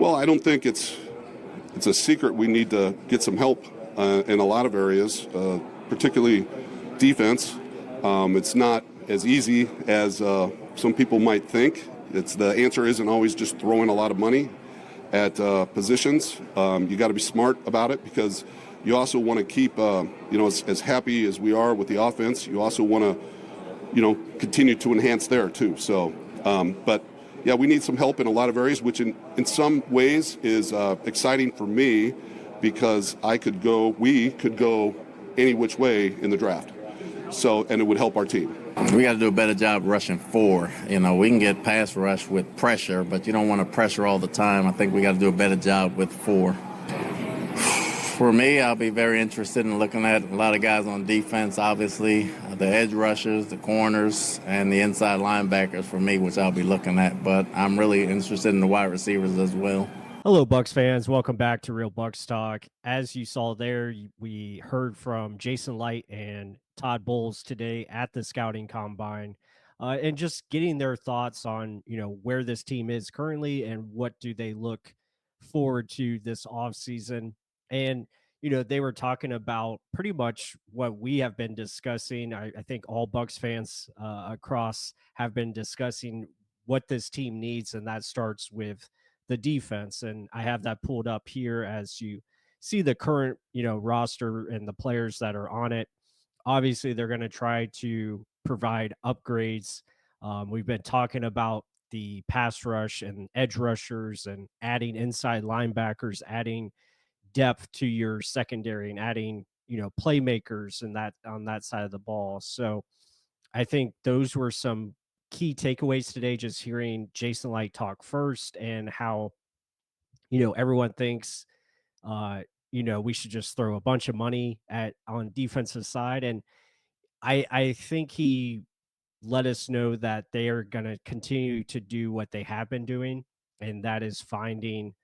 Well, I don't think it's a secret. We need to get some help in a lot of areas, particularly defense. It's not as easy as some people might think. The answer isn't always just throwing a lot of money at positions. You got to be smart about it because you also want to keep, as happy as we are with the offense, you also want to, continue to enhance there too. So, but yeah, we need some help in a lot of areas, which in some ways is exciting for me because we could go any which way in the draft. So, and it would help our team. We got to do a better job rushing 4. We can get pass rush with pressure, but you don't want to pressure all the time. I think we got to do a better job with 4. For me, I'll be very interested in looking at a lot of guys on defense, obviously, the edge rushers, the corners, and the inside linebackers for me, which I'll be looking at. But I'm really interested in the wide receivers as well. Hello, Bucs fans. Welcome back to Real Bucs Talk. As you saw there, we heard from Jason Licht and Todd Bowles today at the Scouting Combine, and just getting their thoughts on, where this team is currently and what do they look forward to this offseason. And, they were talking about pretty much what we have been discussing. I think all Bucs fans across have been discussing what this team needs, and that starts with the defense. And I have that pulled up here as you see the current, roster and the players that are on it. Obviously, they're going to try to provide upgrades. We've been talking about the pass rush and edge rushers and adding inside linebackers, adding depth to your secondary and adding, playmakers and that on that side of the ball. So I think those were some key takeaways today, just hearing Jason Licht talk first and how, everyone thinks, we should just throw a bunch of money on defensive side. And I think he let us know that they are going to continue to do what they have been doing. And that is finding,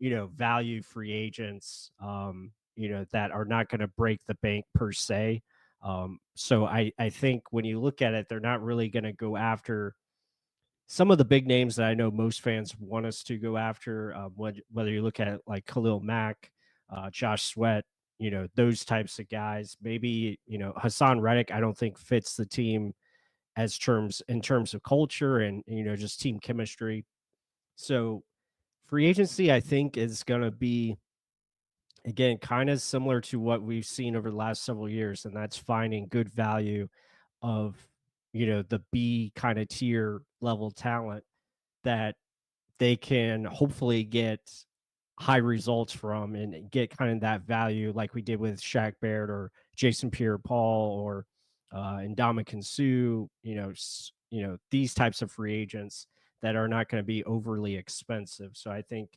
value free agents, that are not going to break the bank per se. So I think when you look at it, they're not really going to go after some of the big names that I know most fans want us to go after, whether you look at like Khalil Mack, Josh Sweat, those types of guys. Maybe, Hassan Reddick, I don't think fits the team in terms of culture and, just team chemistry. So free agency, I think, is going to be, again, kind of similar to what we've seen over the last several years, and that's finding good value of, the B kind of tier level talent that they can hopefully get high results from and get kind of that value like we did with Shaq Barrett or Jason Pierre-Paul or Ndamukong Suh, these types of free agents that are not going to be overly expensive. So I think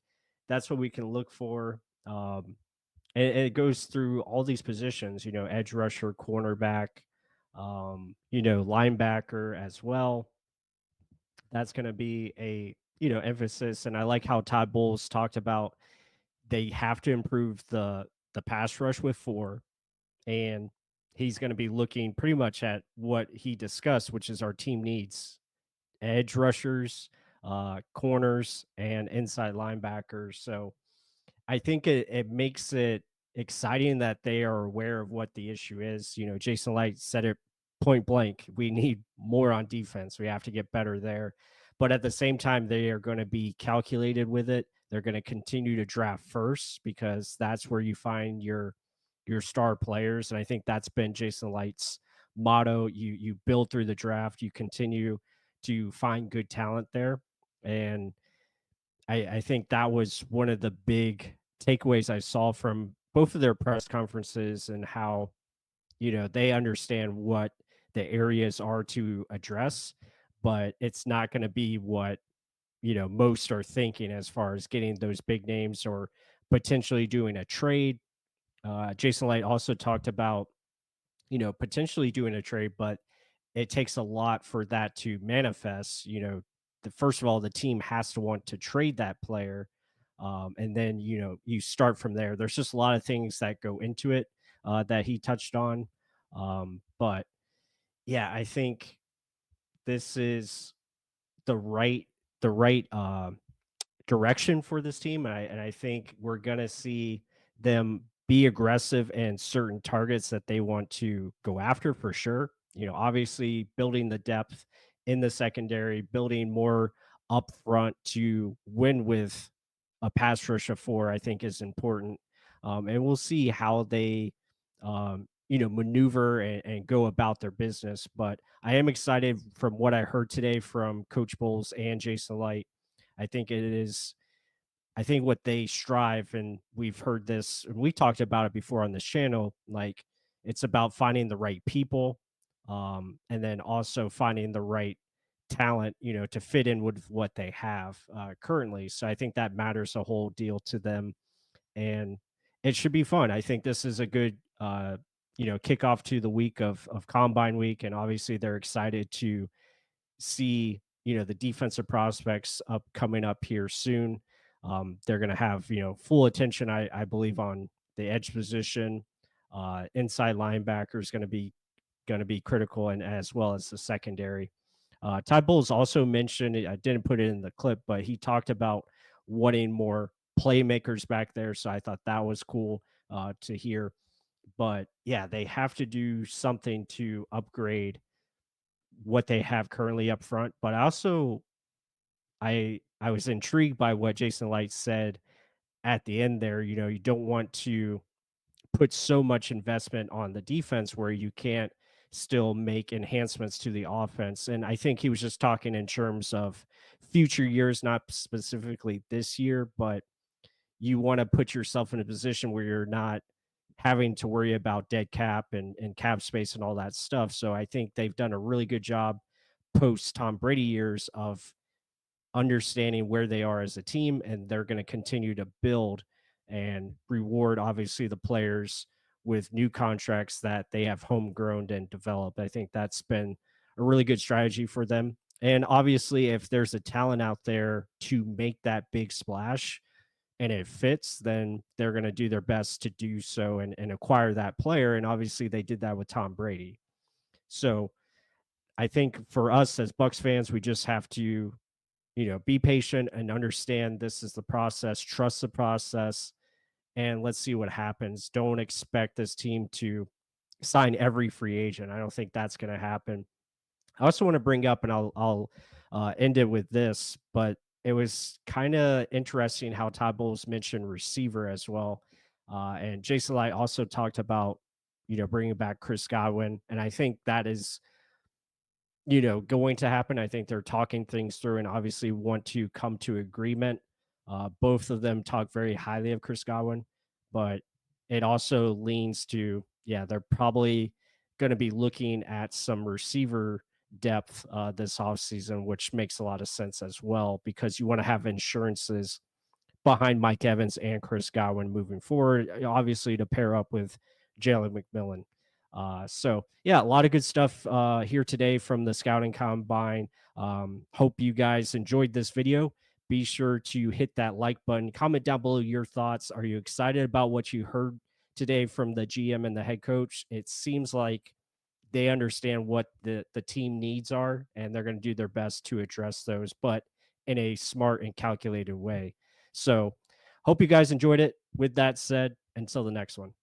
that's what we can look for. And it goes through all these positions, edge rusher, cornerback, linebacker as well. That's going to be a, emphasis. And I like how Todd Bowles talked about they have to improve the pass rush with 4. And he's going to be looking pretty much at what he discussed, which is our team needs: edge rushers, corners, and inside linebackers. So I think it makes it exciting that they are aware of what the issue is. Jason Licht said it point blank. We need more on defense. We have to get better there. But at the same time, they are going to be calculated with it. They're going to continue to draft first because that's where you find your star players. And I think that's been Jason Light's motto. You build through the draft. You continue to find good talent there. And I think that was one of the big takeaways I saw from both of their press conferences and how, they understand what the areas are to address, but it's not going to be what, most are thinking as far as getting those big names or potentially doing a trade. Jason Licht also talked about, potentially doing a trade, but it takes a lot for that to manifest. First of all, the team has to want to trade that player. And then, you start from there. There's just a lot of things that go into it that he touched on. But yeah, I think this is the right direction for this team, and I think we're gonna see them be aggressive and certain targets that they want to go after for sure. Obviously building the depth in the secondary, building more up front to win with a pass rush of four, I think is important. And we'll see how they, maneuver and go about their business. But I am excited from what I heard today from Coach Bowles and Jason Light. I think it is I think what they strive, and we've heard this, and we talked about it before on this channel, like it's about finding the right people, and then also finding the right talent, to fit in with what they have currently. So I think that matters a whole deal to them, and it should be fun. I think this is a good, kickoff to the week of Combine Week, and obviously they're excited to see the defensive prospects coming up here soon. They're going to have full attention, I believe, on the edge position. Inside linebacker is going to be critical, and as well as the secondary. Todd Bowles also mentioned, I didn't put it in the clip, but he talked about wanting more playmakers back there. So I thought that was cool to hear. But yeah, they have to do something to upgrade what they have currently up front. But I was intrigued by what Jason Light said at the end there. You don't want to put so much investment on the defense where you can't still make enhancements to the offense. And I think he was just talking in terms of future years, not specifically this year, but you want to put yourself in a position where you're not having to worry about dead cap and cap space and all that stuff. So I think they've done a really good job post Tom Brady years of understanding where they are as a team, and they're going to continue to build and reward obviously the players with new contracts that they have homegrown and developed. I think that's been a really good strategy for them. And obviously, if there's a talent out there to make that big splash and it fits, then they're going to do their best to do so and acquire that player. And obviously, they did that with Tom Brady. So I think for us as Bucs fans, we just have to be patient and understand this is the process, trust the process, and let's see what happens. Don't expect this team to sign every free agent. I don't think that's going to happen. I also want to bring up, and I'll end it with this, but it was kind of interesting how Todd Bowles mentioned receiver as well. And Jason Light also talked about, bringing back Chris Godwin. And I think that is going to happen. I think they're talking things through and obviously want to come to agreement. Both of them talk very highly of Chris Godwin, but it also leans to, yeah, they're probably going to be looking at some receiver depth this offseason, which makes a lot of sense as well, because you want to have insurances behind Mike Evans and Chris Godwin moving forward, obviously to pair up with Jalen McMillan. So yeah, a lot of good stuff here today from the Scouting Combine. Hope you guys enjoyed this video. Be sure to hit that like button. Comment down below your thoughts. Are you excited about what you heard today from the GM and the head coach? It seems like they understand what the team needs are, and they're going to do their best to address those, but in a smart and calculated way. So hope you guys enjoyed it. With that said, until the next one.